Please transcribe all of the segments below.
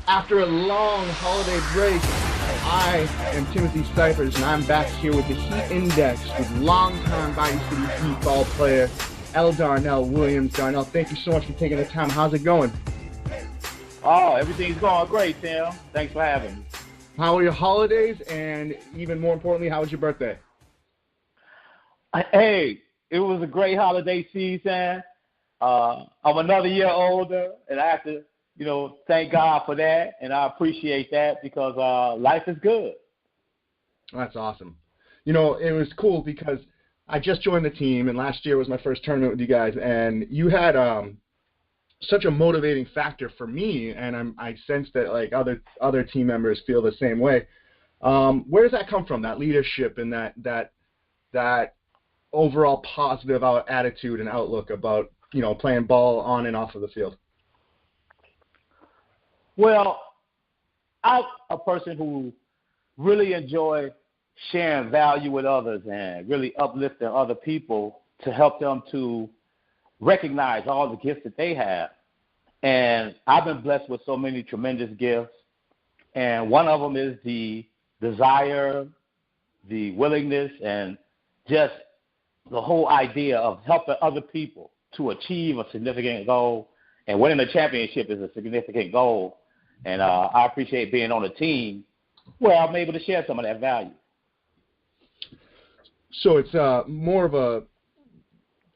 After a long holiday break, I am Timothy Cyphers, and I'm back here with the Heat Index with longtime Bayou City Heat ball player L Darnell Williams. Darnell, thank you so much for taking the time. How's it going? Oh, everything's going great, Tim. Thanks for having me. How are your holidays, and even more importantly, how was your birthday? Hey, it was a great holiday season. I'm another year older, and I have to, thank God for that, and I appreciate that because life is good. That's awesome. It was cool because I just joined the team, and last year was my first tournament with you guys, and you had such a motivating factor for me, and I sense that like other team members feel the same way. Where does that come from? That leadership and that overall positive attitude and outlook about playing ball on and off of the field. Well, I'm a person who really enjoy sharing value with others and really uplifting other people to help them to recognize all the gifts that they have. And I've been blessed with so many tremendous gifts. And one of them is the desire, the willingness, and just the whole idea of helping other people to achieve a significant goal. And winning a championship is a significant goal. And I appreciate being on a team where I'm able to share some of that value. So it's more of a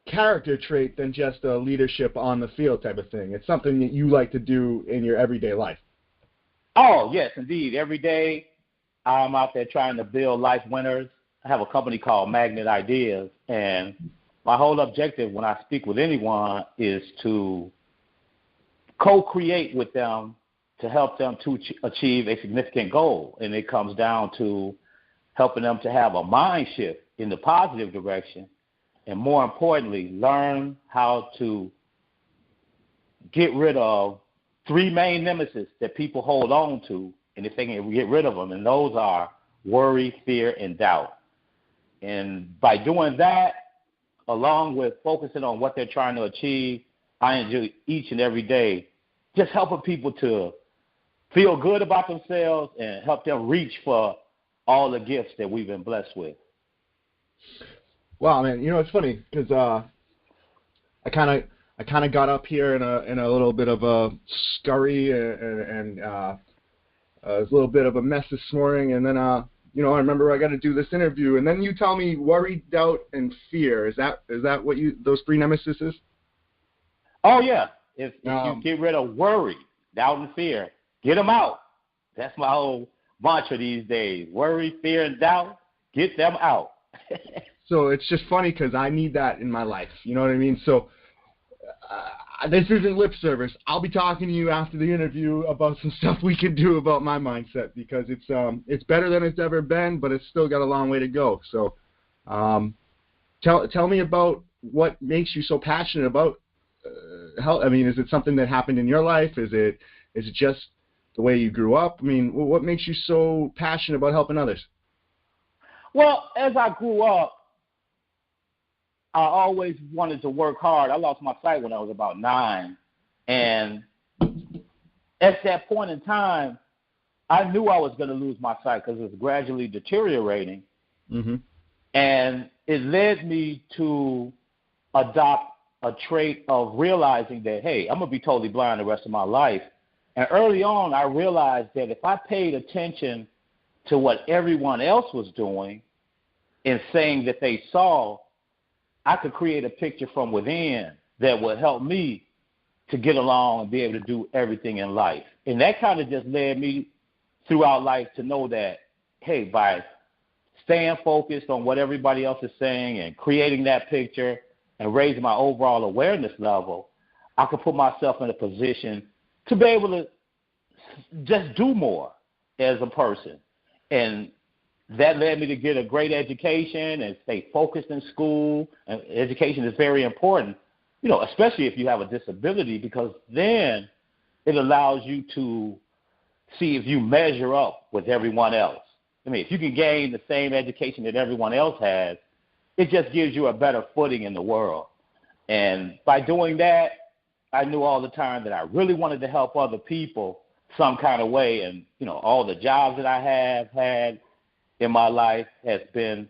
character trait than just a leadership on the field type of thing. It's something that you like to do in your everyday life. Oh, yes, indeed. Every day I'm out there trying to build life winners. I have a company called Magnet Ideas, and my whole objective when I speak with anyone is to co-create with them to help them to achieve a significant goal. And it comes down to helping them to have a mind shift in the positive direction, and more importantly, learn how to get rid of three main nemesis that people hold on to, and if they can get rid of them, and those are worry, fear, and doubt. And by doing that, along with focusing on what they're trying to achieve, I enjoy each and every day just helping people to feel good about themselves and help them reach for all the gifts that we've been blessed with. Wow, man, it's funny because I kind of got up here in a little bit of a scurry and it was a little bit of a mess this morning, and then I remember I got to do this interview, and then you tell me worry, doubt, and fear. Is that what those three nemesis is? Oh yeah. If you get rid of worry, doubt, and fear, get them out. That's my whole mantra these days. Worry, fear, and doubt, get them out. So it's just funny because I need that in my life. You know what I mean? So this isn't lip service. I'll be talking to you after the interview about some stuff we can do about my mindset because it's better than it's ever been, but it's still got a long way to go. So tell me about what makes you so passionate about health. I mean, is it something that happened in your life? Is it just the way you grew up? I mean, what makes you so passionate about helping others? Well, as I grew up, I always wanted to work hard. I lost my sight when I was about 9. And at that point in time, I knew I was going to lose my sight because it was gradually deteriorating. Mm-hmm. And it led me to adopt a trait of realizing that, hey, I'm going to be totally blind the rest of my life. And early on, I realized that if I paid attention to what everyone else was doing and saying that they saw, I could create a picture from within that would help me to get along and be able to do everything in life. And that kind of just led me throughout life to know that, hey, by staying focused on what everybody else is saying and creating that picture and raising my overall awareness level, I could put myself in a position to be able to just do more as a person. And that led me to get a great education and stay focused in school. And education is very important, especially if you have a disability, because then it allows you to see if you measure up with everyone else. I mean, if you can gain the same education that everyone else has, it just gives you a better footing in the world. And by doing that, I knew all the time that I really wanted to help other people, some kind of way. And, all the jobs that I have had in my life has been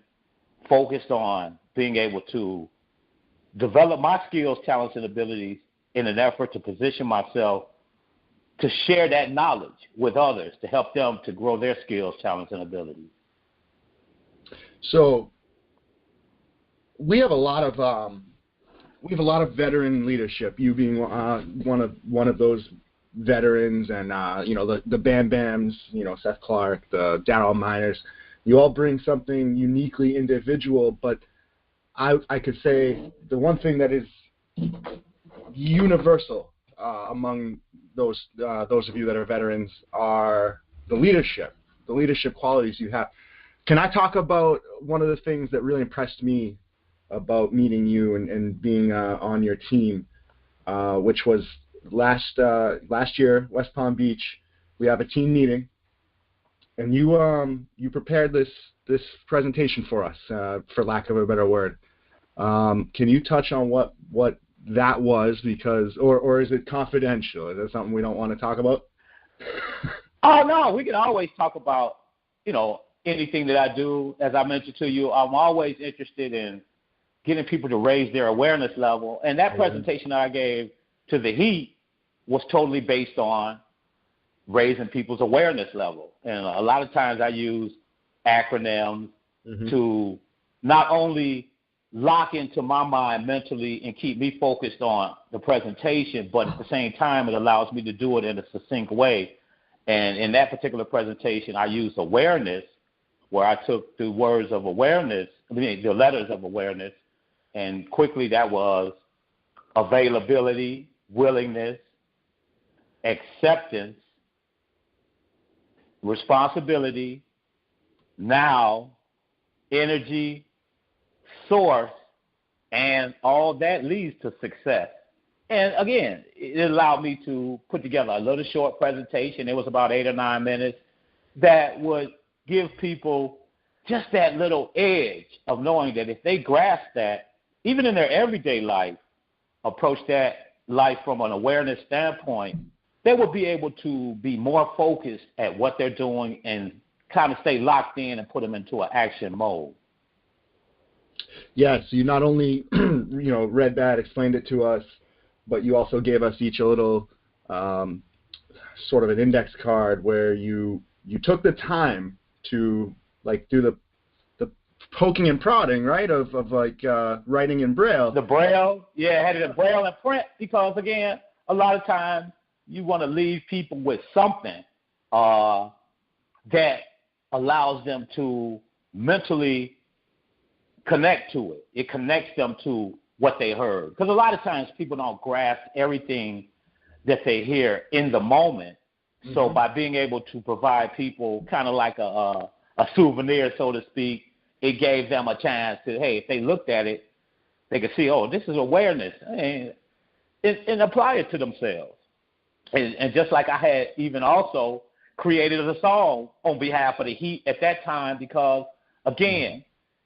focused on being able to develop my skills, talents, and abilities in an effort to position myself to share that knowledge with others, to help them to grow their skills, talents, and abilities. So we have a lot of veteran leadership. You being one of those veterans, and the Bam Bams, Seth Clark, the Darryl Miners. You all bring something uniquely individual, but I could say the one thing that is universal among those of you that are veterans are the leadership qualities you have. Can I talk about one of the things that really impressed me about meeting you and being on your team, which was last year, West Palm Beach. We have a team meeting, and you prepared this presentation for us, for lack of a better word. Can you touch on what that was, because or is it confidential? Is that something we don't want to talk about? Oh no, we can always talk about anything that I do. As I mentioned to you, I'm always interested in getting people to raise their awareness level. And that presentation I gave to the Heat was totally based on raising people's awareness level. And a lot of times I use acronyms to not only lock into my mind mentally and keep me focused on the presentation, but at the same time it allows me to do it in a succinct way. And in that particular presentation, I used awareness, where I took the words of awareness, the letters of awareness, and quickly that was availability, willingness, acceptance, responsibility, now, energy, source, and all that leads to success. And again, it allowed me to put together a little short presentation. It was about 8 or 9 minutes that would give people just that little edge of knowing that if they grasp that, even in their everyday life, approach that life from an awareness standpoint, they will be able to be more focused at what they're doing and kind of stay locked in and put them into an action mode. Yes, you not only read that, explained it to us, but you also gave us each a little sort of an index card where you took the time to do the poking and prodding, right, of writing in Braille. The Braille, yeah, I had it in Braille and print because, again, a lot of times you want to leave people with something that allows them to mentally connect to it. It connects them to what they heard. Because a lot of times people don't grasp everything that they hear in the moment. So by being able to provide people kind of like a souvenir, so to speak, it gave them a chance to, hey, if they looked at it, they could see, oh, this is awareness, and apply it to themselves. And just like I had even also created a song on behalf of the Heat at that time because, again,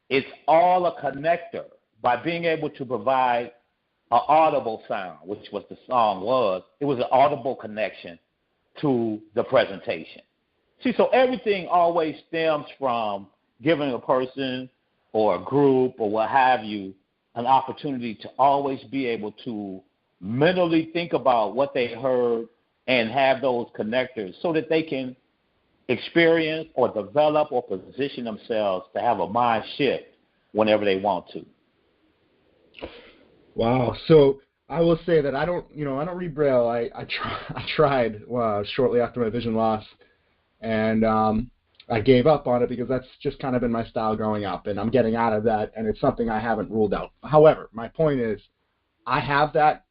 it's all a connector. By being able to provide an audible sound, which was the song was, it was an audible connection to the presentation. See, so everything always stems from giving a person or a group or what have you an opportunity to always be able to mentally think about what they heard and have those connectors so that they can experience or develop or position themselves to have a mind shift whenever they want to. Wow. So I will say that I don't read Braille. I tried shortly after my vision loss, and I gave up on it because that's just kind of been my style growing up, and I'm getting out of that, and it's something I haven't ruled out. However, my point is, I have that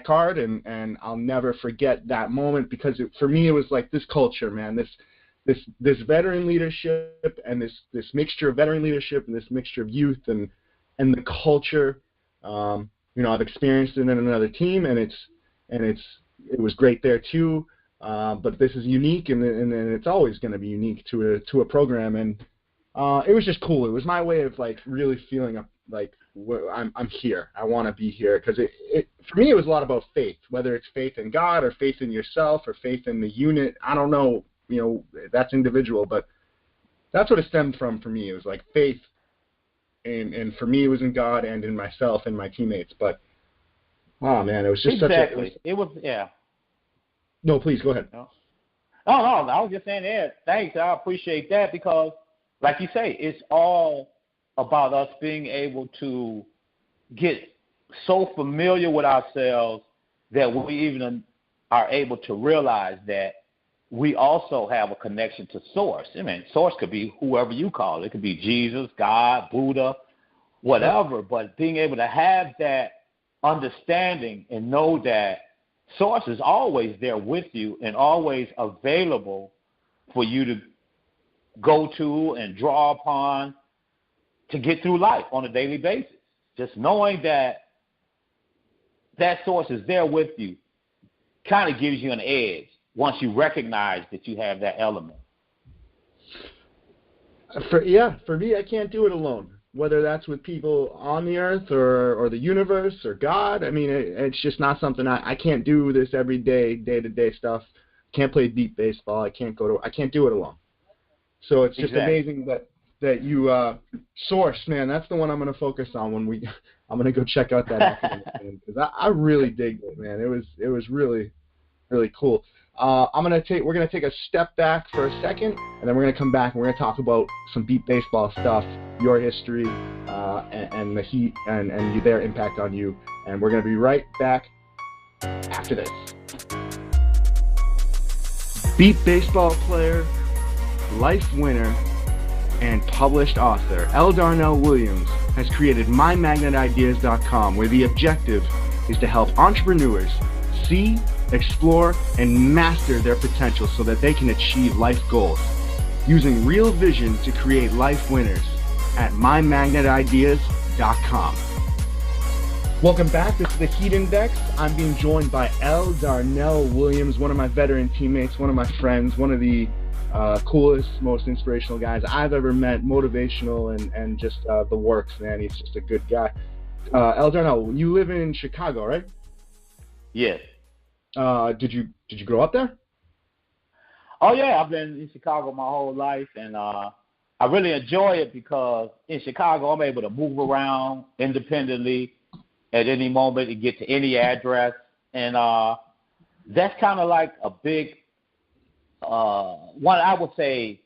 card, and I'll never forget that moment because for me it was like this culture, man, this veteran leadership and this mixture of veteran leadership and this mixture of youth and the culture. I've experienced it in another team, and it was great there too. But this is unique, and it's always going to be unique to a program. And It was just cool. It was my way of like really feeling like I'm here. I want to be here because it for me it was a lot about faith, whether it's faith in God or faith in yourself or faith in the unit. I don't know, that's individual, but that's what it stemmed from for me. It was like faith, and for me it was in God and in myself and my teammates. But oh man, it was just exactly. It was yeah. No, please go ahead. No, I was just saying that. Thanks, I appreciate that because, like you say, it's all about us being able to get so familiar with ourselves that we even are able to realize that we also have a connection to Source. I mean, Source could be whoever you call it. It could be Jesus, God, Buddha, whatever. But being able to have that understanding and know that Source is always there with you and always available for you to go to and draw upon to get through life on a daily basis. Just knowing that that Source is there with you kind of gives you an edge once you recognize that you have that element. For me, I can't do it alone. Whether that's with people on the earth or the universe or God, I mean, it's just not something I can't do this every day-to-day stuff. Can't play beat baseball. I can't do it alone. So it's just amazing that you Source, man. That's the one I'm going to focus on when I'm going to go check out that academic because I really digged it, man. It was really, really cool. We're gonna take a step back for a second, and then we're gonna come back and we're gonna talk about some beat baseball stuff, your history, and the Heat and their impact on you. And we're gonna be right back after this. Beat baseball player, life winner, and published author L Darnell Williams has created MyMagnetIdeas.com, where the objective is to help entrepreneurs see, explore, and master their potential so that they can achieve life goals, using real vision to create life winners at MyMagnetIdeas.com. Welcome back. This is the Heat Index. I'm being joined by L Darnell Williams, one of my veteran teammates, one of my friends, one of the coolest, most inspirational guys I've ever met, motivational and just the works, man. He's just a good guy. L Darnell, you live in Chicago, right? Yes. Did you grow up there? Oh yeah, I've been in Chicago my whole life, and I really enjoy it because in Chicago I'm able to move around independently at any moment and get to any address, and that's kind of like a big one. I would say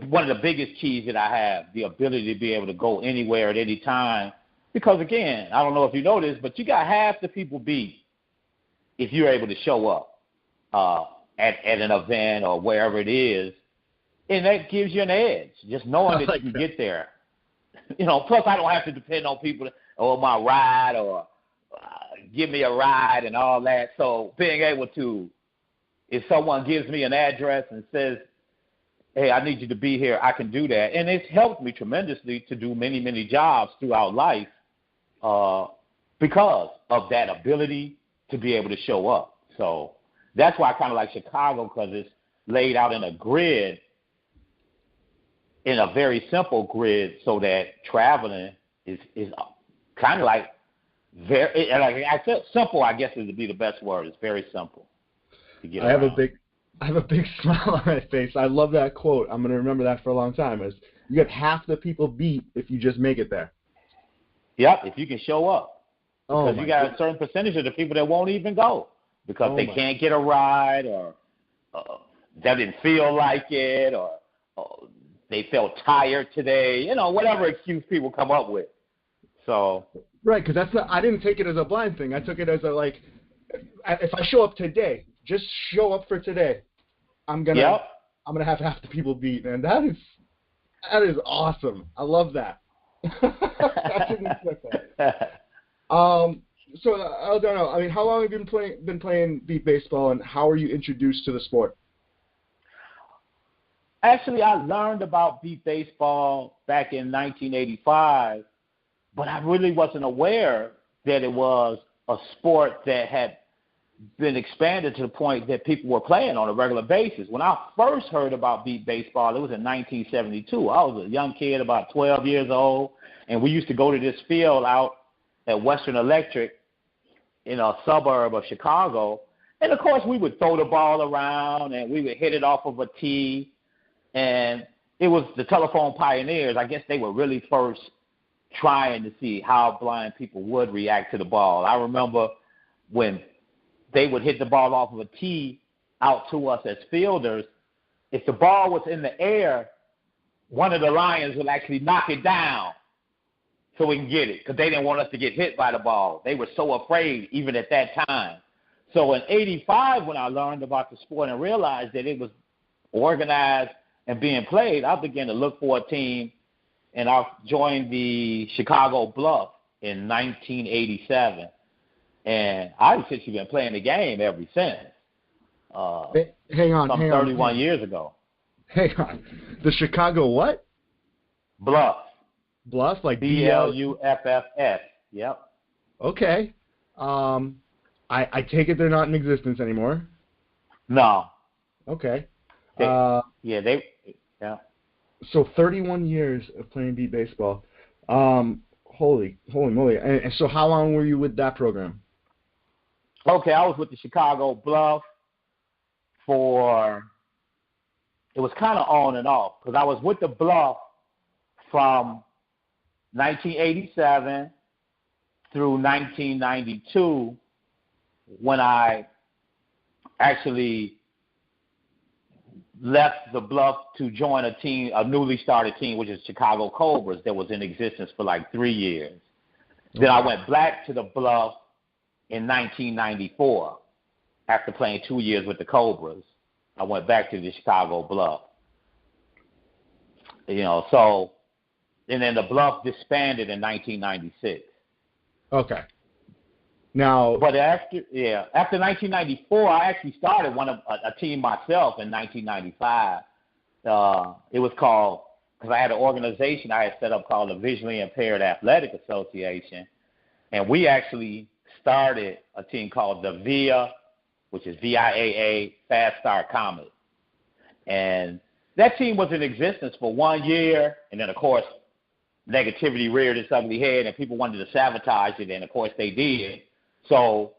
one of the biggest keys that I have, the ability to be able to go anywhere at any time. Because again, I don't know if you know this, but you got half the people beat if you're able to show up at an event or wherever it is, and that gives you an edge, just knowing that you can get there. Plus I don't have to depend on people or my ride or give me a ride and all that. So being able to, if someone gives me an address and says, hey, I need you to be here, I can do that. And it's helped me tremendously to do many, many jobs throughout life because of that ability to be able to show up. So that's why I kind of like Chicago, because it's laid out in a grid, in a very simple grid, so that traveling is kind of like very, like I said, simple, I guess would be the best word. It's very simple to get around. I have a big smile on my face. I love that quote. I'm going to remember that for a long time. Is you get half the people beat if you just make it there. Yep, if you can show up. Because you got goodness. a certain percentage of the people that won't even go because they can't get a ride or they didn't feel like it or they felt tired today, whatever excuse people come up with. So right, because I didn't take it as a blind thing. I took it as if I show up today, just show up for today, I'm gonna have half the people beat, and that is awesome. I love that. I didn't expect that. So I don't know. I mean, how long have you been playing beat baseball, and how were you introduced to the sport? Actually, I learned about beat baseball back in 1985, but I really wasn't aware that it was a sport that had been expanded to the point that people were playing on a regular basis. When I first heard about beat baseball, it was in 1972. I was a young kid, about 12 years old, and we used to go to this field out at Western Electric in a suburb of Chicago. And, of course, we would throw the ball around and we would hit it off of a tee. And it was the telephone pioneers. I guess they were really first trying to see how blind people would react to the ball. I remember when they would hit the ball off of a tee out to us as fielders, if the ball was in the air, one of the Lions would actually knock it down so we can get it, because they didn't want us to get hit by the ball. They were so afraid even at that time. So in 85, when I learned about the sport and realized that it was organized and being played, I began to look for a team, and I joined the Chicago Bluff in 1987. And I've essentially been playing the game ever since. Hang on. 31 years ago. Hang on. The Chicago what? Bluff. Bluff, like BLUFFS. Yep. Okay. I take it they're not in existence anymore. No. Okay. Yeah. So 31 years of playing beat baseball. Holy moly! And so how long were you with that program? Okay, I was with the Chicago Bluff it was kind of on and off, because I was with the Bluff from 1987 through 1992, when I actually left the Bluff to join a newly started team, which is Chicago Cobras, that was in existence for like 3 years. Then I went back to the Bluff in 1994 after playing 2 years with the Cobras. I went back to the Chicago Bluff. And then the Bluff disbanded in 1996. Okay. Now, but after 1994, I actually started a team myself in 1995. It was called, because I had an organization I had set up called the Visually Impaired Athletic Association, and we actually started a team called the VIA, which is VIAA Fast Start Comet. And that team was in existence for 1 year, and then, of course, negativity reared its ugly head, and people wanted to sabotage it, and, of course, they did. So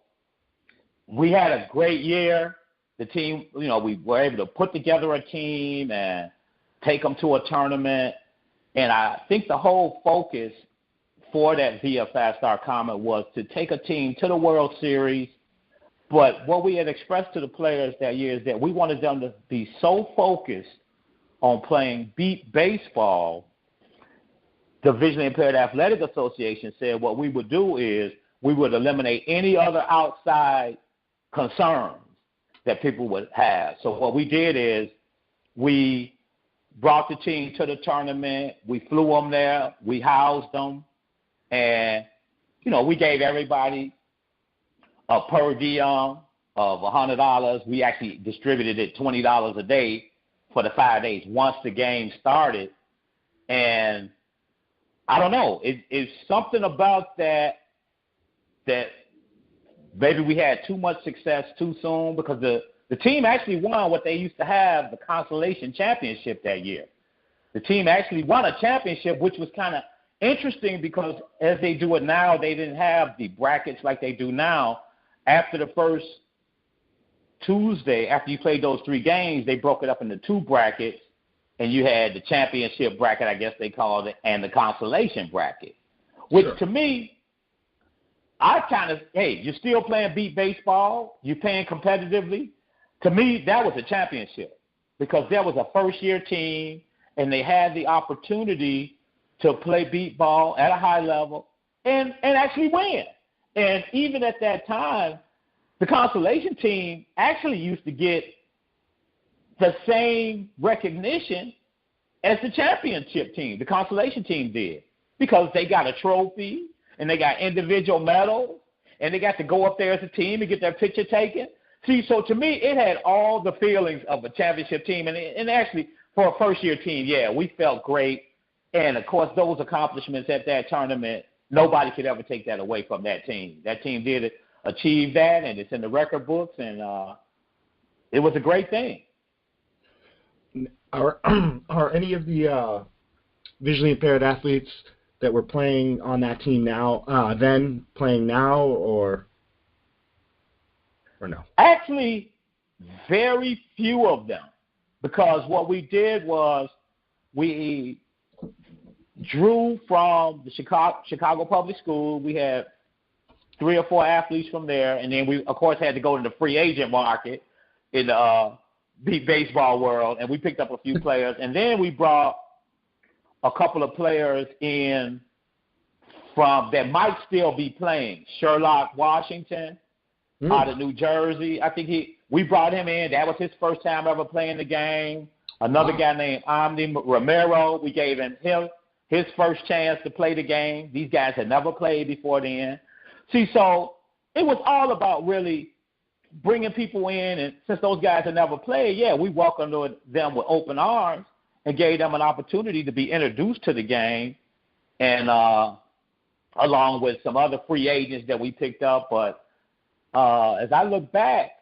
we had a great year. The team, we were able to put together a team and take them to a tournament. And I think the whole focus for that VIA Fast Start Comet was to take a team to the World Series. But what we had expressed to the players that year is that we wanted them to be so focused on playing beat baseball. The Visually Impaired Athletic Association said what we would do is we would eliminate any other outside concerns that people would have. So what we did is we brought the team to the tournament. We flew them there. We housed them. And, we gave everybody a per diem of $100. We actually distributed it $20 a day for the 5 days once the game started. And I don't know. It's something about that maybe we had too much success too soon, because the team actually won what they used to have, the Consolation Championship that year. The team actually won a championship, which was kind of interesting because as they do it now, they didn't have the brackets like they do now. After the first Tuesday, after you played those 3 games, they broke it up into 2 brackets, and you had the championship bracket, I guess they called it, and the consolation bracket, which to me, you're still playing beat baseball, you're playing competitively. To me, that was a championship because there was a first-year team, and they had the opportunity to play beat ball at a high level and actually win. And even at that time, the consolation team actually used to get the same recognition as the championship team. The consolation team did, because they got a trophy and they got individual medals and they got to go up there as a team and get their picture taken. See, so to me, it had all the feelings of a championship team. And actually, for a first-year team, we felt great. And, of course, those accomplishments at that tournament, nobody could ever take that away from that team. That team did achieved that, and it's in the record books, and it was a great thing. Are any of the visually impaired athletes that were playing on that team now then playing now, or no? Actually, very few of them, because what we did was we drew from the Chicago Public School. We had 3 or 4 athletes from there, and then we, of course, had to go to the free agent market in the baseball world, and we picked up a few players, and then we brought a couple of players in from that might still be playing. Sherlock Washington out of New Jersey. I think we brought him in. That was his first time ever playing the game. Another guy named Omni Romero, we gave him his first chance to play the game. These guys had never played before then. See, so it was all about really bringing people in, and since those guys had never played, we welcomed them with open arms and gave them an opportunity to be introduced to the game, and along with some other free agents that we picked up. But as I look back,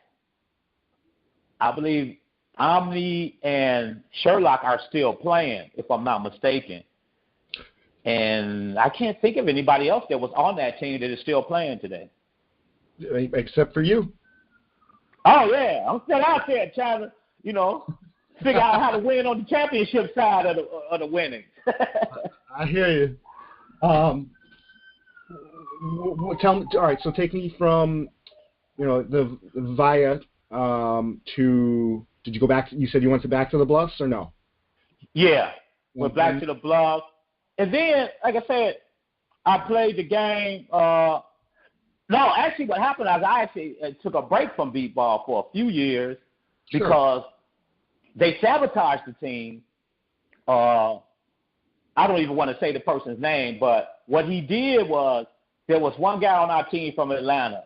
I believe Omni and Sherlock are still playing, if I'm not mistaken. And I can't think of anybody else that was on that team that is still playing today. Except for you. Oh, yeah. I'm still out there trying to, figure out how to win on the championship side of the winning. I hear you. Tell me, all right, so take me from, the Via to, did you go back, you said you went back to the Bluffs or no? Yeah, went back to the Bluffs. And then, like I said, I played the game. No, actually what happened is I actually took a break from beat ball for a few years because they sabotaged the team. I don't even want to say the person's name, but what he did was there was one guy on our team from Atlanta.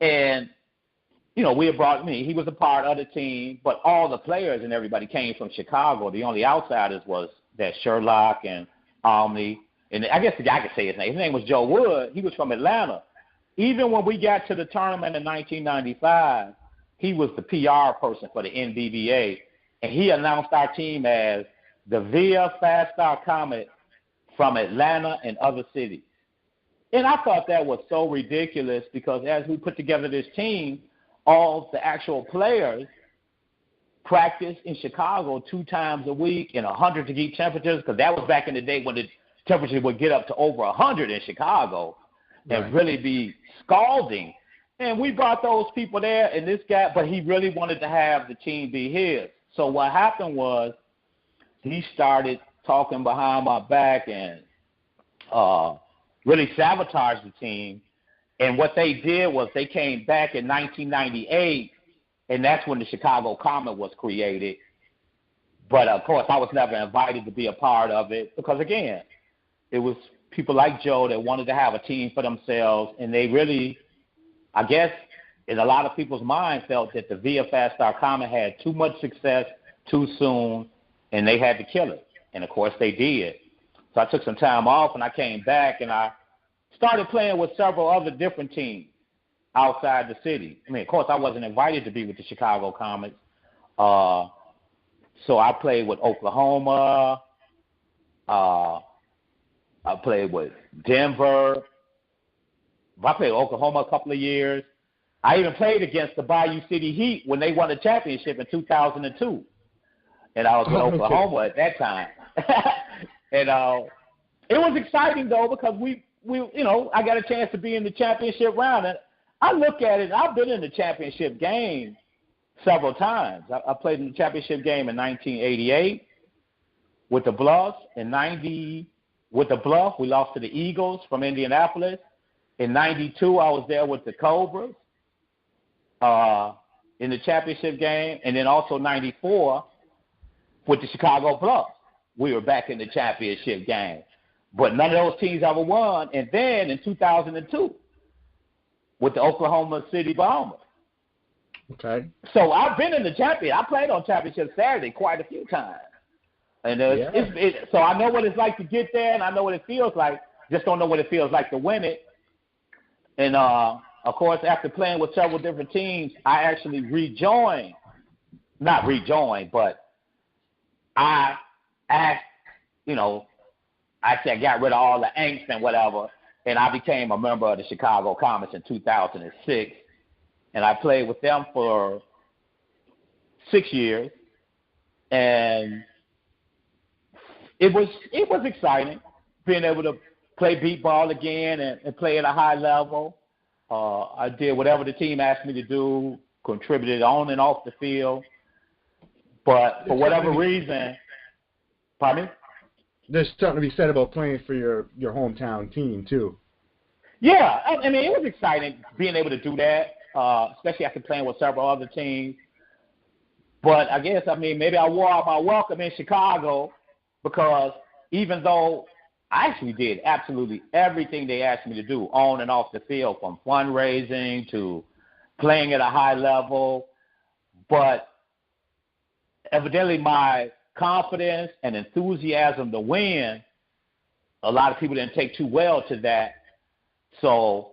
And, we had brought me. He was a part of the team, but all the players and everybody came from Chicago. The only outsiders was that Sherlock and Omni. And I guess I could say his name. His name was Joe Wood. He was from Atlanta. Even when we got to the tournament in 1995, he was the PR person for the NBBA, and he announced our team as the Via Fast Star Comet from Atlanta and other cities. And I thought that was so ridiculous because as we put together this team, all the actual players practiced in Chicago 2 times a week in 100-degree temperatures, because that was back in the day when the temperature would get up to over 100 in Chicago and really be scalding. And we brought those people there, and this guy, but he really wanted to have the team be his. So what happened was he started talking behind my back and really sabotaged the team. And what they did was they came back in 1998, and that's when the Chicago Comet was created. But, of course, I was never invited to be a part of it because, again, it was people like Joe that wanted to have a team for themselves, and they really, I guess, in a lot of people's mind, felt that the Via Fast Star Comet had too much success too soon, and they had to kill it. And, of course, they did. So I took some time off, and I came back, and I started playing with several other different teams outside the city. I mean, of course, I wasn't invited to be with the Chicago Comets. So I played with Oklahoma. I played with Denver. I played with Oklahoma a couple of years. I even played against the Bayou City Heat when they won the championship in 2002. And I was with Oklahoma at that time. And it was exciting, though, because I got a chance to be in the championship round. And I look at it, I've been in the championship game several times. I played in the championship game in 1988 with the Bluffs. In 90, with the Bluff, we lost to the Eagles from Indianapolis. In 92, I was there with the Cobras in the championship game. And then also 94 with the Chicago Bluffs. We were back in the championship game. But none of those teams ever won. And then in 2002 with the Oklahoma City Bombers. Okay. So I've been in the championship. I played on Championship Saturday quite a few times. And so I know what it's like to get there, and I know what it feels like. Just don't know what it feels like to win it. And of course, after playing with several different teams, I actually rejoined. Not rejoined, but I asked, I said, got rid of all the angst and whatever, and I became a member of the Chicago Comets in 2006, and I played with them for 6 years, and it was exciting being able to play beat ball again and play at a high level. I did whatever the team asked me to do, contributed on and off the field, but for whatever reason, pardon me? There's something to be said about playing for your hometown team, too. Yeah, I mean, it was exciting being able to do that, especially after playing with several other teams. But I guess, maybe I wore out my welcome in Chicago because even though I actually did absolutely everything they asked me to do on and off the field, from fundraising to playing at a high level, but evidently my confidence and enthusiasm to win, a lot of people didn't take too well to that. So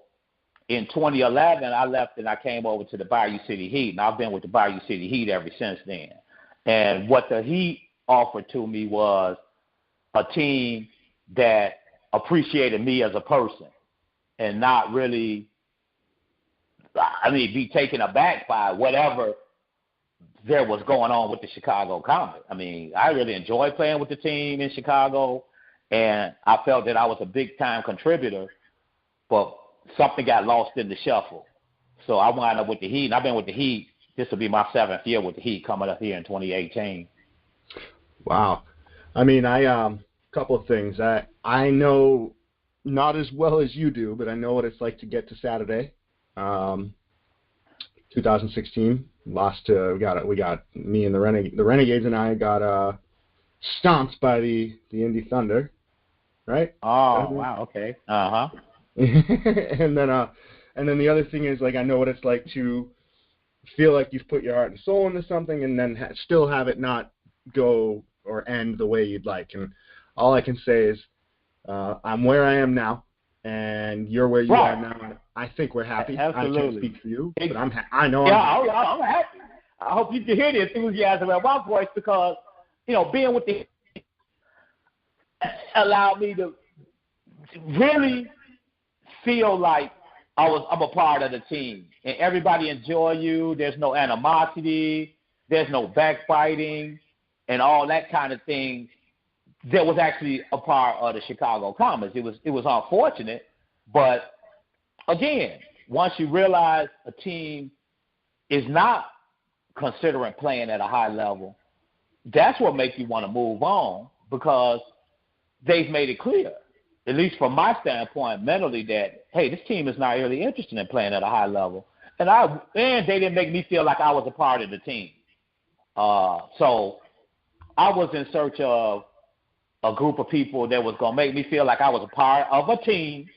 in 2011, I left and I came over to the Bayou City Heat, and I've been with the Bayou City Heat ever since then. And what the Heat offered to me was a team that appreciated me as a person and not really, be taken aback by whatever there was going on with the Chicago Comets. I really enjoyed playing with the team in Chicago, and I felt that I was a big-time contributor, but something got lost in the shuffle. So I wound up with the Heat, and I've been with the Heat. This will be my 7th year with the Heat coming up here in 2018. Wow. Couple of things. I know not as well as you do, but I know what it's like to get to Saturday. 2016, lost to we got me and the Renegades and I got stomped by the Indy Thunder, right? Oh, wow, okay. Uh-huh. and then the other thing is, I know what it's like to feel like you've put your heart and soul into something and then still have it not go or end the way you'd like. And all I can say is I'm where I am now, and you're where you are now. I think we're happy. Absolutely. I can't speak for you, but I know I'm happy. I hope you can hear the enthusiasm in my voice because, being with the allowed me to really feel like I'm a part of the team, and everybody enjoy you. There's no animosity. There's no backbiting and all that kind of thing. That was actually a part of the Chicago Comets. It was unfortunate, but again, once you realize a team is not considering playing at a high level, that's what makes you want to move on because they've made it clear, at least from my standpoint, mentally, that hey, this team is not really interested in playing at a high level, and they didn't make me feel like I was a part of the team. So I was in search of a group of people that was going to make me feel like I was a part of a team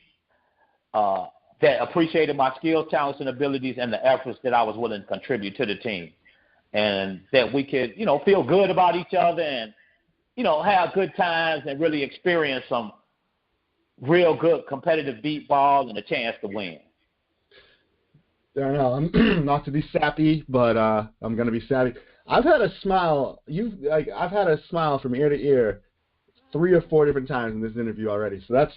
that appreciated my skills, talents, and abilities and the efforts that I was willing to contribute to the team. And that we could, feel good about each other and, have good times and really experience some real good competitive beat ball and a chance to win. Darnell, I'm not to be sappy, but I'm going to be savvy. I've had a smile. I've had a smile from ear to ear 3 or 4 different times in this interview already. So that's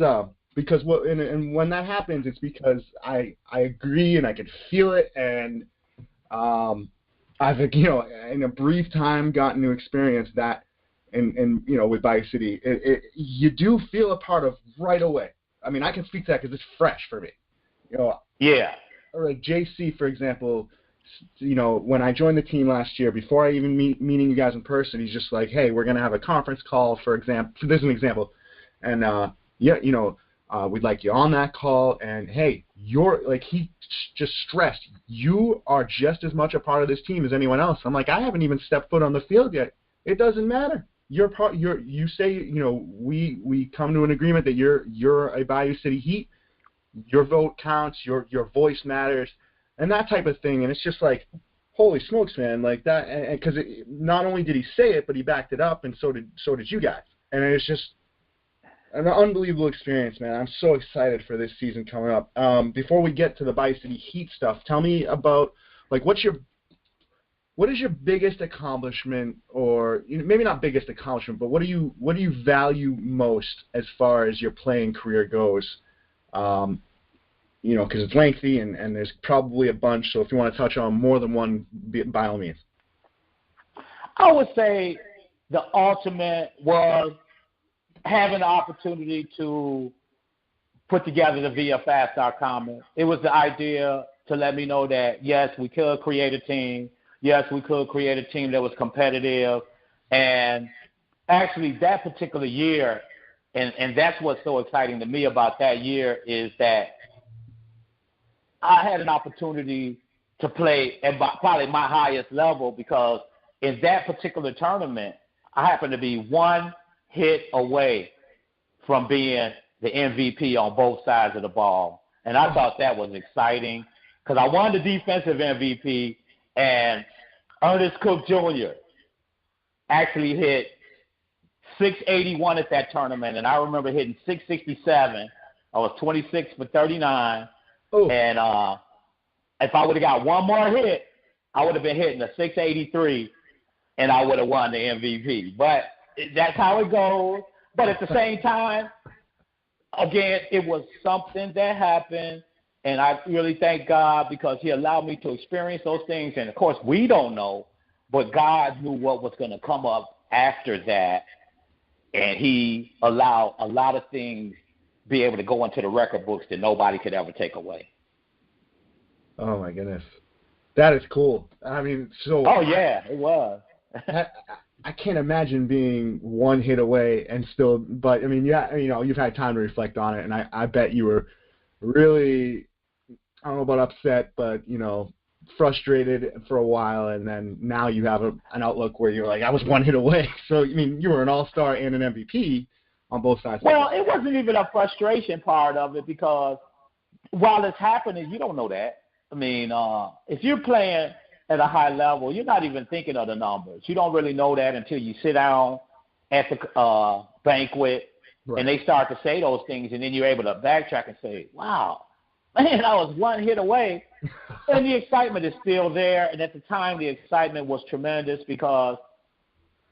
because and when that happens, it's because I agree and I can feel it, and I've in a brief time gotten to experience that, and with Bayou City, you do feel a part of right away. I can speak to that because it's fresh for me. Yeah. Or like JC, for example. When I joined the team last year, before I even meeting you guys in person, he's just like, hey, we're going to have a conference call, for example. This is an example. And, we'd like you on that call. And, hey, he just stressed, you are just as much a part of this team as anyone else. I'm like, I haven't even stepped foot on the field yet. It doesn't matter. You say, we come to an agreement that you're a Bayou City Heat. Your vote counts. Your voice matters. And that type of thing, and it's just like, holy smokes, man, like that, and because not only did he say it, but he backed it up, and so did you guys, and it's just, an unbelievable experience, man. I'm so excited for this season coming up. Before we get to the Bi-City Heat stuff, tell me about, like, what is your biggest accomplishment, or maybe not biggest accomplishment, but what do you value most as far as your playing career goes? Because it's lengthy and there's probably a bunch. So if you want to touch on more than one, by all means. I would say the ultimate was having the opportunity to put together the VFast.com. It was the idea to let me know that, yes, we could create a team. Yes, we could create a team that was competitive. And actually that particular year, and that's what's so exciting to me about that year, is that I had an opportunity to play at probably my highest level, because in that particular tournament, I happened to be one hit away from being the MVP on both sides of the ball. And I thought that was exciting because I won the defensive MVP, and Ernest Cook Jr. actually hit 681 at that tournament, and I remember hitting 667. I was 26 for 39. Ooh. And if I would have got one more hit, I would have been hitting a 683, and I would have won the MVP. But that's how it goes. But at the same time, again, it was something that happened, and I really thank God because he allowed me to experience those things. And, of course, we don't know, but God knew what was going to come up after that, and he allowed a lot of things be able to go into the record books that nobody could ever take away. Oh, my goodness. That is cool. I mean, so. Oh, yeah, it was. I can't imagine being one hit away and still, but I mean, yeah, you've had time to reflect on it, and I bet you were really, I don't know about upset, but frustrated for a while, and then now you have an outlook where you're like, I was one hit away. So I mean, you were an all-star and an MVP on both sides. Well, it wasn't even a frustration part of it, because while it's happening, you don't know that. I mean, if you're playing at a high level, you're not even thinking of the numbers. You don't really know that until you sit down at the banquet, right, and they start to say those things, and then you're able to backtrack and say, wow, man, I was one hit away. And the excitement is still there, and at the time the excitement was tremendous because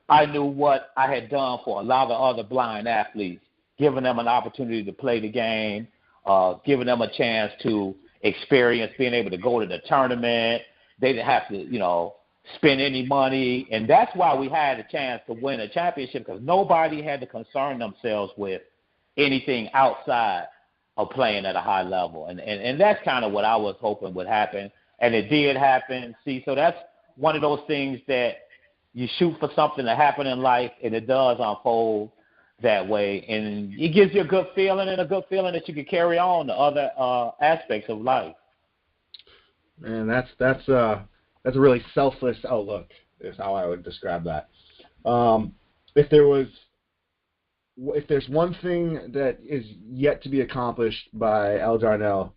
I knew what I had done for a lot of other blind athletes, giving them an opportunity to play the game, giving them a chance to experience being able to go to the tournament. They didn't have to, spend any money. And that's why we had a chance to win a championship, because nobody had to concern themselves with anything outside of playing at a high level. And that's kind of what I was hoping would happen. And it did happen. See, so that's one of those things that you shoot for something to happen in life, and it does unfold that way. And it gives you a good feeling, and a good feeling that you can carry on to other aspects of life. Man, that's a really selfless outlook, is how I would describe that. If there's one thing that is yet to be accomplished by L Darnell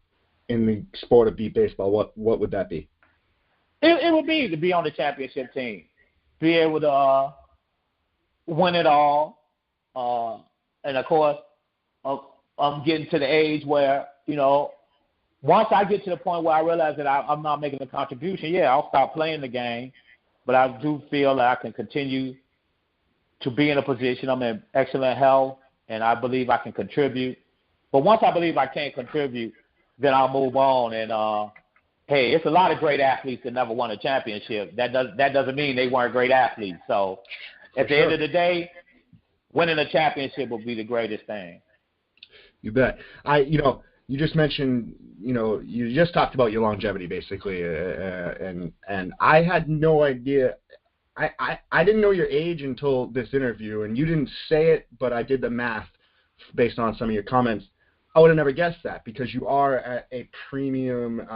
in the sport of beat baseball, what would that be? It would be to be on the championship team, be able to win it all, and of course, I'm getting to the age where once I get to the point where I realize that I'm not making a contribution, I'll stop playing the game. But I do feel that I can continue to be in a position. I'm in excellent health, and I believe I can contribute. But once I believe I can't contribute, then I'll move on. And, hey, it's a lot of great athletes that never won a championship. That doesn't mean they weren't great athletes. So at the end of the day, winning a championship will be the greatest thing. You bet. You just mentioned, you just talked about your longevity, basically, and I had no idea. I didn't know your age until this interview, and you didn't say it, but I did the math based on some of your comments. I would have never guessed that, because you are at a premium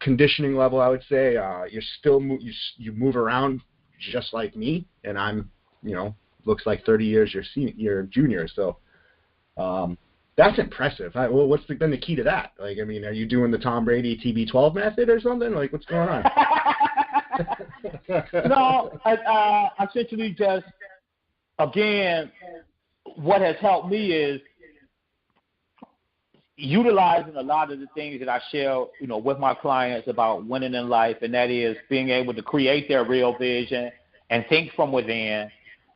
conditioning level, I would say. You're still you move around just like me, and I'm, looks like 30 years your junior, so. That's impressive. What's been the key to that? Like, I mean, are you doing the Tom Brady TB12 method or something? Like, what's going on? No, I essentially just, again, what has helped me is utilizing a lot of the things that I share, with my clients about winning in life, and that is being able to create their real vision and think from within.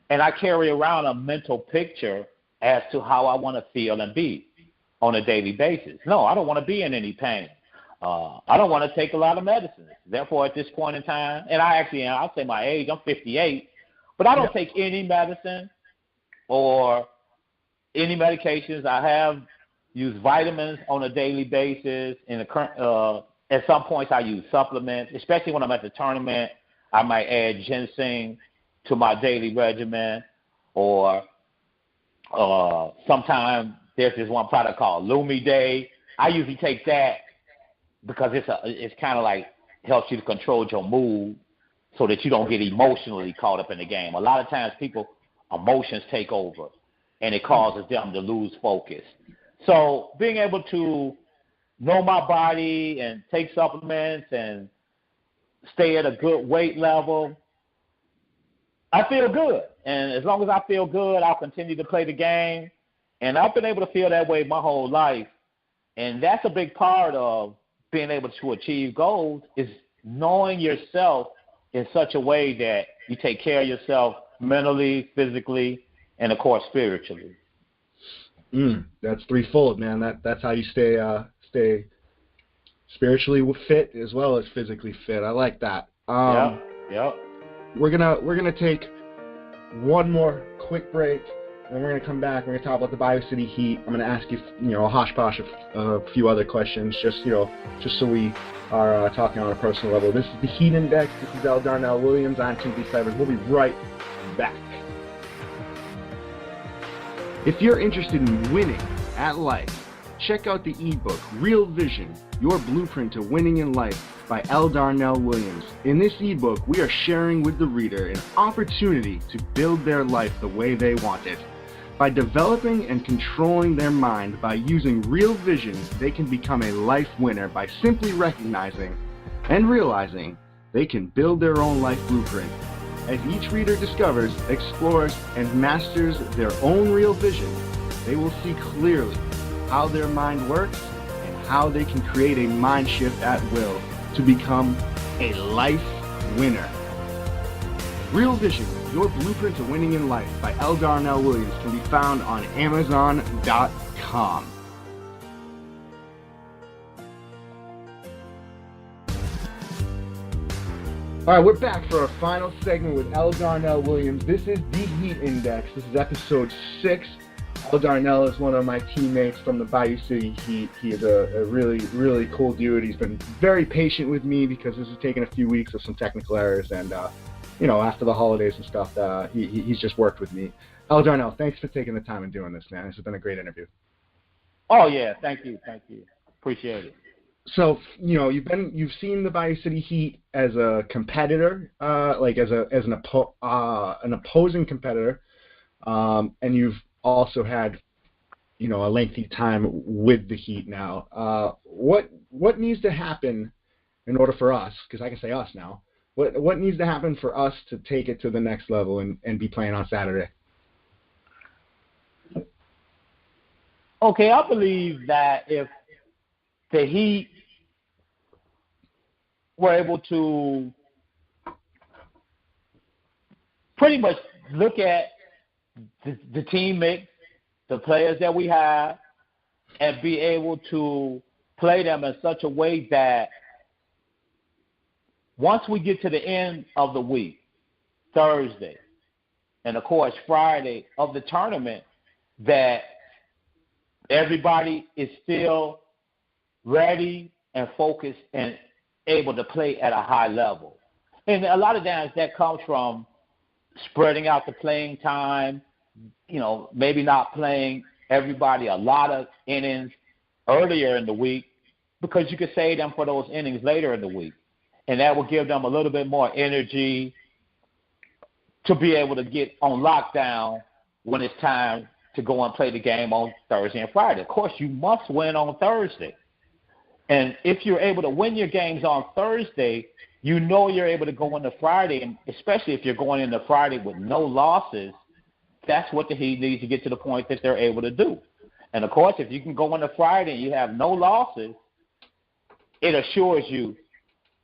And I carry around a mental picture as to how I want to feel and be on a daily basis. No, I don't want to be in any pain. I don't want to take a lot of medicine. Therefore, at this point in time, and I'll say my age, I'm 58, but I don't take any medicine or any medications. I have used vitamins on a daily basis. At some points, I use supplements, especially when I'm at the tournament. I might add ginseng to my daily regimen, or sometimes there's this one product called Lumi Day. I usually take that because it's kind of like helps you to control your mood so that you don't get emotionally caught up in the game. A lot of times emotions take over, and it causes them to lose focus. So being able to know my body and take supplements and stay at a good weight level, I feel good. And as long as I feel good, I'll continue to play the game. And I've been able to feel that way my whole life. And that's a big part of being able to achieve goals, is knowing yourself in such a way that you take care of yourself mentally, physically, and, of course, spiritually. That's threefold, man. That's how you stay spiritually fit as well as physically fit. I like that. Yep. We're gonna take one more quick break, and then we're gonna come back. We're gonna talk about the Bayou City Heat. I'm gonna ask you, a hosh-posh of a few other questions, just so we are talking on a personal level. This is the Heat Index. This is L Darnell Williams on TV7. We'll be right back. If you're interested in winning at life, check out the ebook, Real Vision, Your Blueprint to Winning in Life by L Darnell Williams. In this ebook, we are sharing with the reader an opportunity to build their life the way they want it. By developing and controlling their mind by using real vision, they can become a life winner by simply recognizing and realizing they can build their own life blueprint. As each reader discovers, explores, and masters their own real vision, they will see clearly how their mind works and how they can create a mind shift at will to become a life winner. Real Vision, Your Blueprint to Winning in Life by L Darnell Williams can be found on Amazon.com. All right, we're back for our final segment with L Darnell Williams. This is the Heat Index. This is episode 6. L Darnell is one of my teammates from the Bayou City Heat. He is a really, really cool dude. He's been very patient with me because this has taken a few weeks of some technical errors, and after the holidays and stuff, he's just worked with me. L Darnell, thanks for taking the time and doing this, man. This has been a great interview. Oh yeah, thank you. Appreciate it. So, you've seen the Bayou City Heat as a competitor, as an opposing competitor, and you've also had, a lengthy time with the Heat now. What needs to happen in order for us, because I can say us now, what needs to happen for us to take it to the next level and be playing on Saturday? Okay, I believe that if the Heat were able to pretty much look at the team mix, the players that we have, and be able to play them in such a way that once we get to the end of the week, Thursday, and of course Friday of the tournament, that everybody is still ready and focused and able to play at a high level. And a lot of times that comes from spreading out the playing time, maybe not playing everybody a lot of innings earlier in the week, because you could save them for those innings later in the week. And that will give them a little bit more energy to be able to get on lockdown when it's time to go and play the game on Thursday and Friday. Of course, you must win on Thursday. And if you're able to win your games on Thursday, you're able to go into Friday, and especially if you're going into Friday with no losses, that's what the Heat needs to get to the point that they're able to do. And, of course, if you can go into Friday and you have no losses, it assures you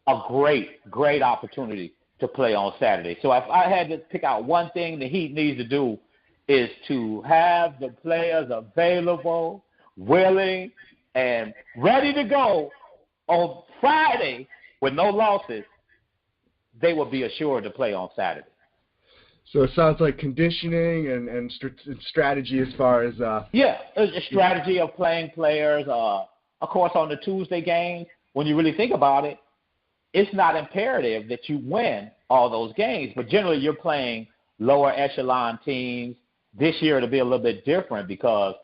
a great, great opportunity to play on Saturday. So if I had to pick out one thing the Heat needs to do is to have the players available, willing, and ready to go on Friday with no losses, they will be assured to play on Saturday. So it sounds like conditioning and strategy as far as a strategy of playing players. Of course, on the Tuesday games, when you really think about it, it's not imperative that you win all those games, but generally you're playing lower echelon teams. This year it'll be a little bit different because,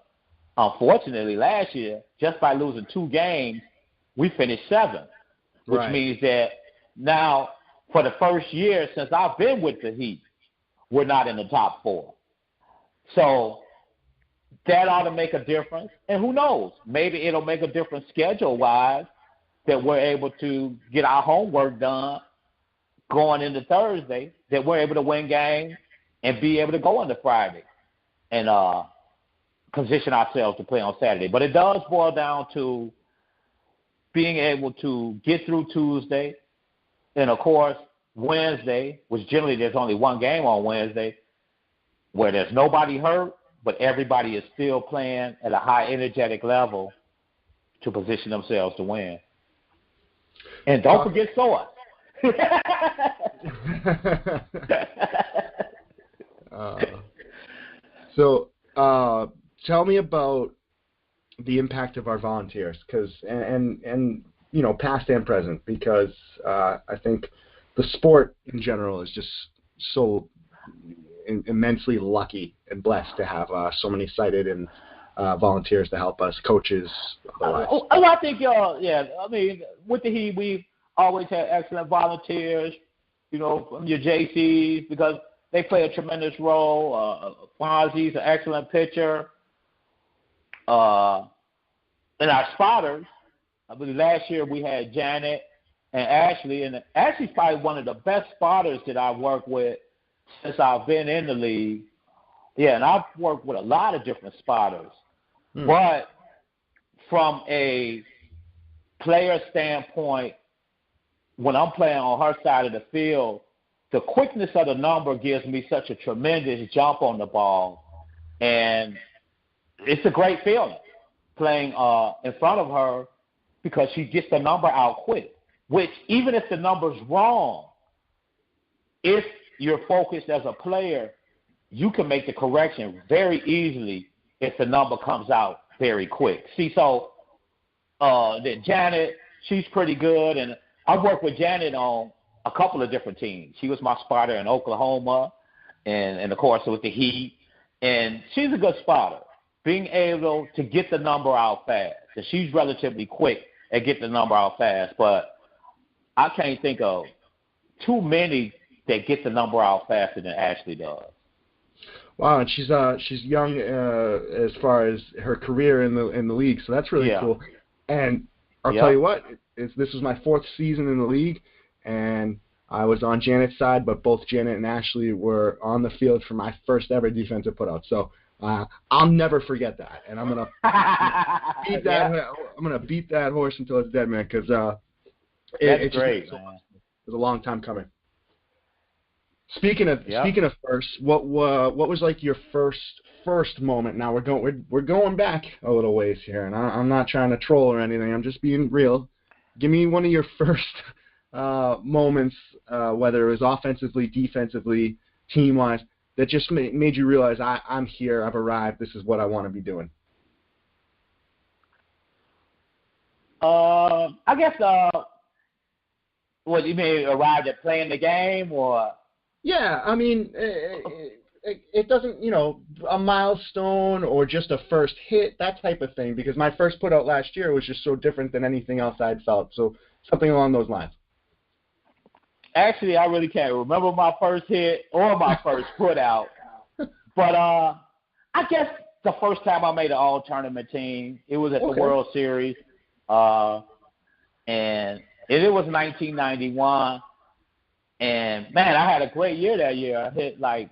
unfortunately, last year, just by losing 2 games, we finished 7th, which means that now for the first year since I've been with the Heat, we're not in the top 4. So that ought to make a difference. And who knows, maybe it'll make a difference schedule-wise that we're able to get our homework done going into Thursday, that we're able to win games and be able to go into Friday and position ourselves to play on Saturday. But it does boil down to being able to get through Tuesday and, of course, Wednesday, which generally there's only one game on Wednesday, where there's nobody hurt, but everybody is still playing at a high energetic level to position themselves to win. And don't forget SOA. So tell me about the impact of our volunteers, and you know, past and present, because I think the sport in general is just so immensely lucky and blessed to have so many sighted and volunteers to help us, coaches. I think, I mean, with the Heat, we've always had excellent volunteers, you know, from your JCs, because they play a tremendous role. Fonzie's an excellent pitcher. And our spotters, I believe last year we had Janet and Ashley, and Ashley's probably one of the best spotters that I've worked with since I've been in the league. Yeah, and I've worked with a lot of different spotters. But from a player standpoint, when I'm playing on her side of the field, the quickness of the number gives me such a tremendous jump on the ball. And it's a great feeling playing in front of her because she gets the number out quick, which even if the number's wrong, if you're focused as a player, you can make the correction very easily if the number comes out very quick. See, so that Janet, she's pretty good, and I've worked with Janet on a couple of different teams. She was my spotter in Oklahoma and of course, with the Heat, and she's a good spotter, being able to get the number out fast. And she's relatively quick at getting the number out fast, but I can't think of too many that get the number out faster than Ashley does. Wow, and she's young as far as her career in the league, so that's really cool. And I'll tell you what, this was my 4th season in the league, and I was on Janet's side, but both Janet and Ashley were on the field for my first ever defensive putout. So I'll never forget that, and I'm gonna beat that. I'm gonna beat that horse until it's dead, man, because it's great. It was a long time coming. Speaking of first, what was like your first moment? Now we're going back a little ways here, and I'm not trying to troll or anything. I'm just being real. Give me one of your first moments, whether it was offensively, defensively, team-wise, that just made you realize I'm here, I've arrived, this is what I want to be doing. I guess what you mean, arrived at playing the game, or? Yeah, I mean, it doesn't, you know, a milestone or just a first hit, that type of thing, because my first put out last year was just so different than anything else I'd felt, so something along those lines. Actually, I really can't remember my first hit or my first put out, but I guess the first time I made an all-tournament team, it was at the World Series, and it was 1991. And, man, I had a great year that year. I hit, like,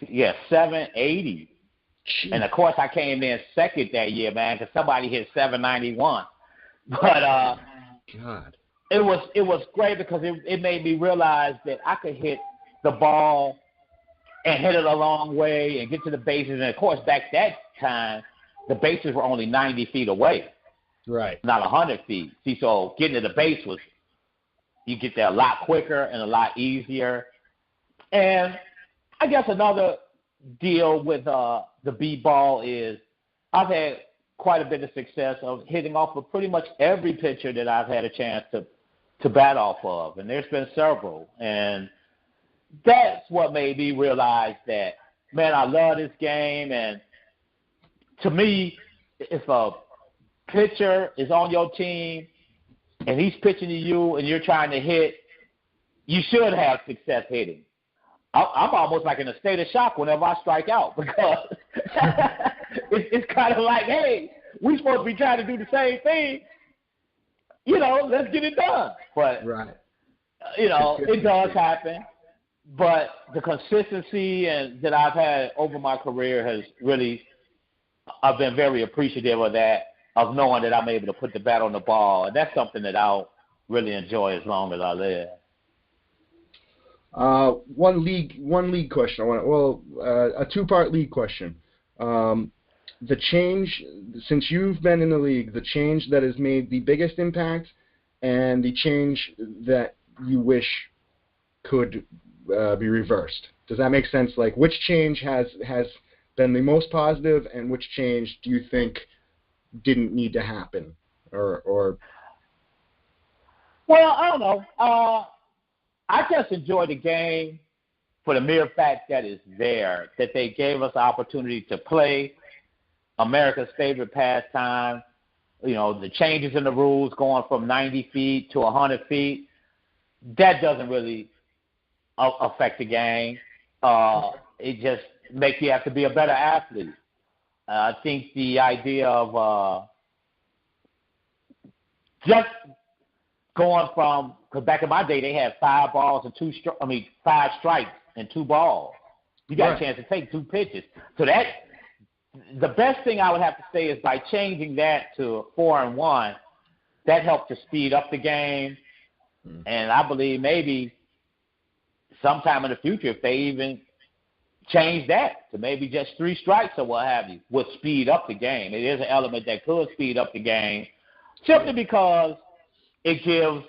Yeah, 780. Jeez. And of course, I came in second that year, man, because somebody hit 791. But God. it was great because it made me realize that I could hit the ball and hit it a long way and get to the bases. And of course, back that time, the bases were only 90 feet away, Right. not 100 feet. See, so getting to the base was, you get there a lot quicker and a lot easier. And I guess another deal with the B-ball is I've had quite a bit of success of hitting off of pretty much every pitcher that I've had a chance to bat off of, and there's been several. And that's what made me realize that, man, I love this game. And to me, if a pitcher is on your team and he's pitching to you and you're trying to hit, you should have success hitting. I'm almost like in a state of shock whenever I strike out because it's kind of like, hey, we're supposed to be trying to do the same thing. Let's get it done. But, right. It does happen. But the consistency that I've had over my career has really, I've been very appreciative of that, of knowing that I'm able to put the bat on the ball. And that's something that I'll really enjoy as long as I live. One league question. A two-part league question. The change, since you've been in the league, the change that has made the biggest impact and the change that you wish could be reversed. Does that make sense? Like, which change has been the most positive and which change do you think didn't need to happen? Or Well, I don't know. I just enjoy the game for the mere fact that it's there, that they gave us the opportunity to play America's favorite pastime. The changes in the rules going from 90 feet to 100 feet, that doesn't really affect the game. It just makes you have to be a better athlete. I think the idea of just going from, because back in my day they had 5 strikes and 2 balls. You got a chance to take 2 pitches. So that, the best thing I would have to say is by changing that to 4-1, that helped to speed up the game. And I believe maybe sometime in the future, if they even change that to maybe just 3 strikes or what have you, would speed up the game. It is an element that could speed up the game simply because it gives,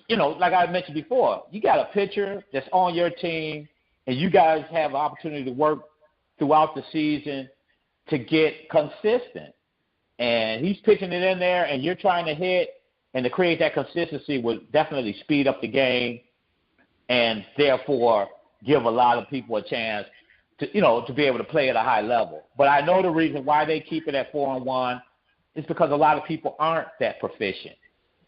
like I mentioned before, you got a pitcher that's on your team and you guys have an opportunity to work throughout the season to get consistent. And he's pitching it in there and you're trying to hit, and to create that consistency would definitely speed up the game and therefore give a lot of people a chance to, to be able to play at a high level. But I know the reason why they keep it at 4-1 is because a lot of people aren't that proficient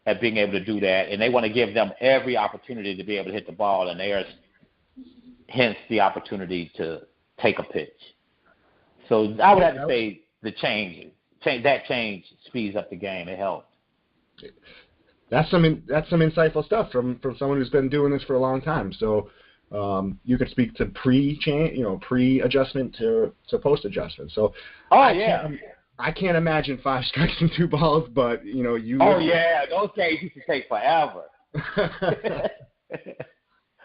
at being able to do that, and they want to give them every opportunity to be able to hit the ball, and there's hence the opportunity to take a pitch. So I would have to say the change speeds up the game. It helped. That's some insightful stuff from someone who's been doing this for a long time. So you could speak to pre-adjustment to post-adjustment. So I can't imagine 5 strikes and 2 balls, but you. Oh yeah, those games used to take forever.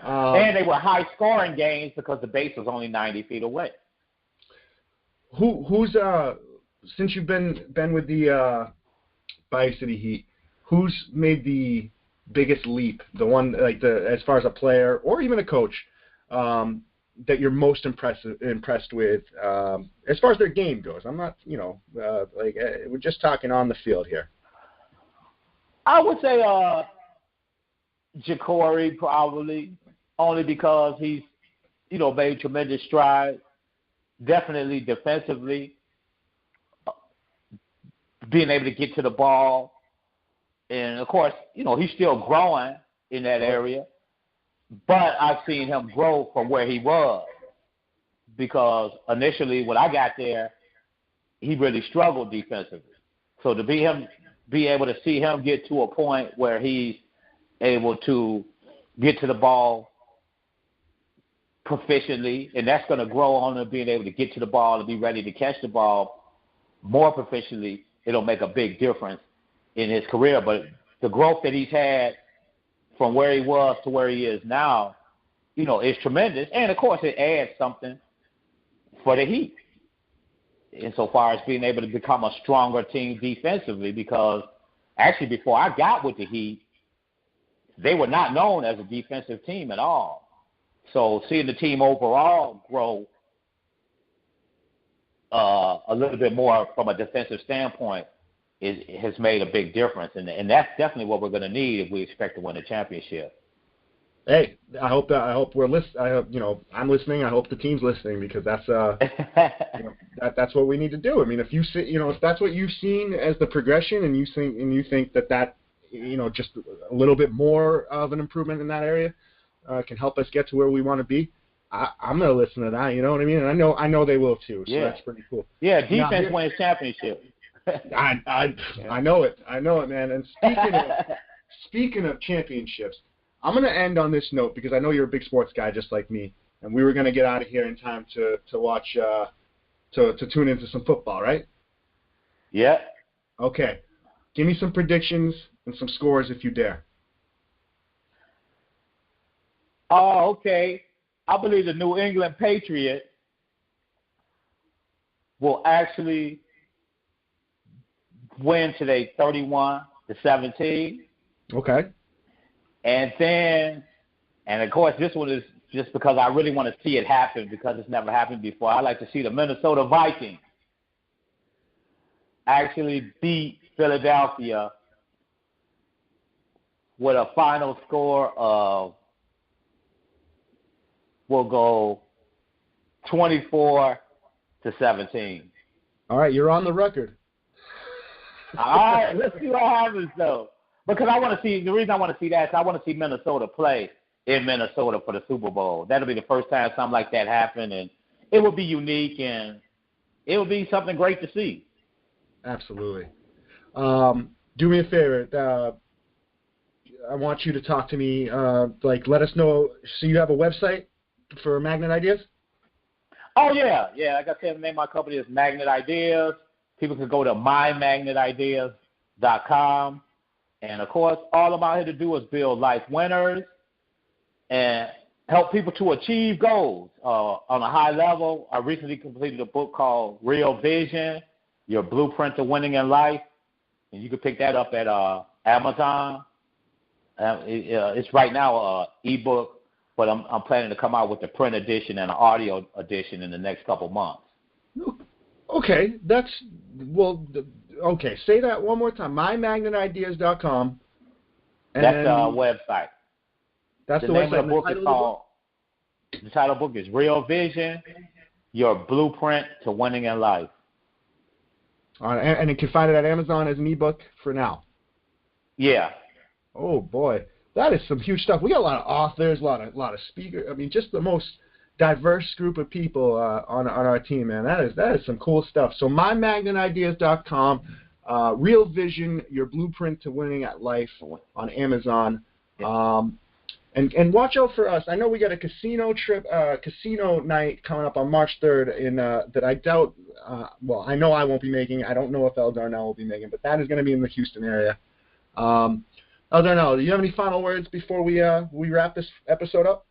And they were high-scoring games because the base was only 90 feet away. Who's since you've been with the Bayou City Heat, who's made the biggest leap? The one as far as a player or even a coach that you're most impressed with as far as their game goes? I'm not, we're just talking on the field here. I would say Ja'Cory probably, only because he's, made tremendous strides. Definitely defensively, being able to get to the ball. And, of course, he's still growing in that area. But I've seen him grow from where he was, because initially when I got there, he really struggled defensively. So to be able to see him get to a point where he's able to get to the ball proficiently, and that's going to grow on him being able to get to the ball and be ready to catch the ball more proficiently. It'll make a big difference in his career. But the growth that he's had from where he was to where he is now, is tremendous. And, of course, it adds something for the Heat insofar as being able to become a stronger team defensively, because actually before I got with the Heat, they were not known as a defensive team at all. So seeing the team overall grow a little bit more from a defensive standpoint has made a big difference, and that's definitely what we're going to need if we expect to win a championship. Hey, I hope we're listening. I'm listening. I hope the team's listening, because that's that's what we need to do. I mean, if you see, if that's what you've seen as the progression, and you think that just a little bit more of an improvement in that area can help us get to where we want to be, I'm gonna listen to that. You know what I mean? And I know they will too. So that's pretty cool. Yeah, defense wins championship. I know it, man. And speaking of championships, I'm going to end on this note, because I know you're a big sports guy just like me, and we were going to get out of here in time to watch, to tune into some football, right? Yeah. Okay. Give me some predictions and some scores if you dare. Oh, okay. I believe the New England Patriots will actually win today 31-17. Okay. And of course, this one is just because I really want to see it happen, because it's never happened before. I like to see the Minnesota Vikings actually beat Philadelphia with a final score of, we'll go 24-17. All right, you're on the record. All right, let's see what happens, though. Because the reason I want to see that is I want to see Minnesota play in Minnesota for the Super Bowl. That'll be the first time something like that happened, and it will be unique, and it will be something great to see. Absolutely. Do me a favor. I want you to talk to me, let us know. So you have a website for Magnet Ideas? Oh, yeah. Yeah, like I said, the name of my company is Magnet Ideas. People can go to mymagnetideas.com. And, of course, all I'm out here to do is build life winners and help people to achieve goals on a high level. I recently completed a book called Real Vision, Your Blueprint to Winning in Life. And you can pick that up at Amazon. It's right now an ebook, but I'm planning to come out with the print edition and an audio edition in the next couple months. Okay, okay, say that one more time. mymagnetideas.com. That's the website. That's the name website. Of the book is called. The title of the book is Real Vision: Your Blueprint to Winning in Life. All right, and you can find it at Amazon as an ebook for now. Yeah. Oh boy, that is some huge stuff. We got a lot of authors, a lot of speakers. I mean, just the most diverse group of people on our team, man. That is some cool stuff. So mymagnetideas.com, Real Vision, Your Blueprint to Winning at Life on Amazon. And watch out for us. I know we got a casino night coming up on March 3rd that I doubt, I know I won't be making. I don't know if L Darnell will be making, but that is going to be in the Houston area. L Darnell, do you have any final words before we wrap this episode up?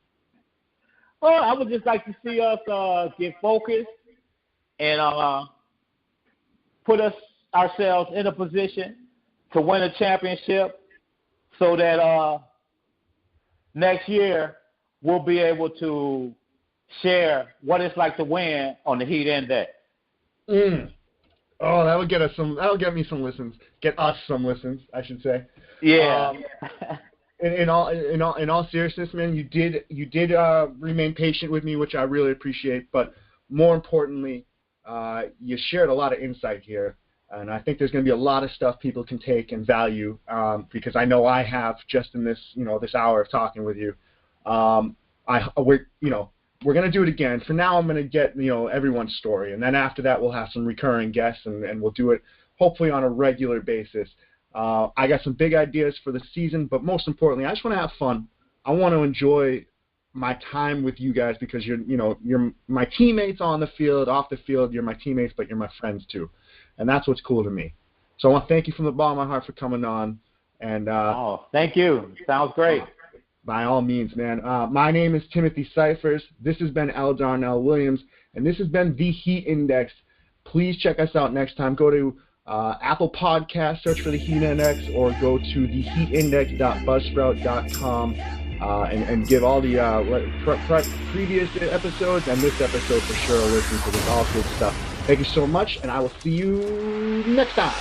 Well, I would just like to see us get focused and put ourselves in a position to win a championship, so that next year we'll be able to share what it's like to win on the Heat Index. Oh, that'll get me some listens. Get us some listens, I should say. Yeah. In all seriousness, man, you did remain patient with me, which I really appreciate. But more importantly, you shared a lot of insight here, and I think there's going to be a lot of stuff people can take and value, because I know I have just in this this hour of talking with you. We're going to do it again. For now, I'm going to get everyone's story, and then after that, we'll have some recurring guests, and we'll do it hopefully on a regular basis. I got some big ideas for the season, but most importantly, I just want to have fun. I want to enjoy my time with you guys because you're my teammates on the field, off the field. You're my teammates, but you're my friends too, and that's what's cool to me. So I want to thank you from the bottom of my heart for coming on. And thank you. Sounds great. By all means, man. My name is Timothy Cyphers. This has been L Darnell Williams, and this has been The Heat Index. Please check us out next time. Go to Apple Podcasts, search for The Heat Index, or go to theheatindex.buzzsprout.com and give all the previous episodes and this episode for sure a listen, because it's all good stuff. Thank you so much, and I will see you next time.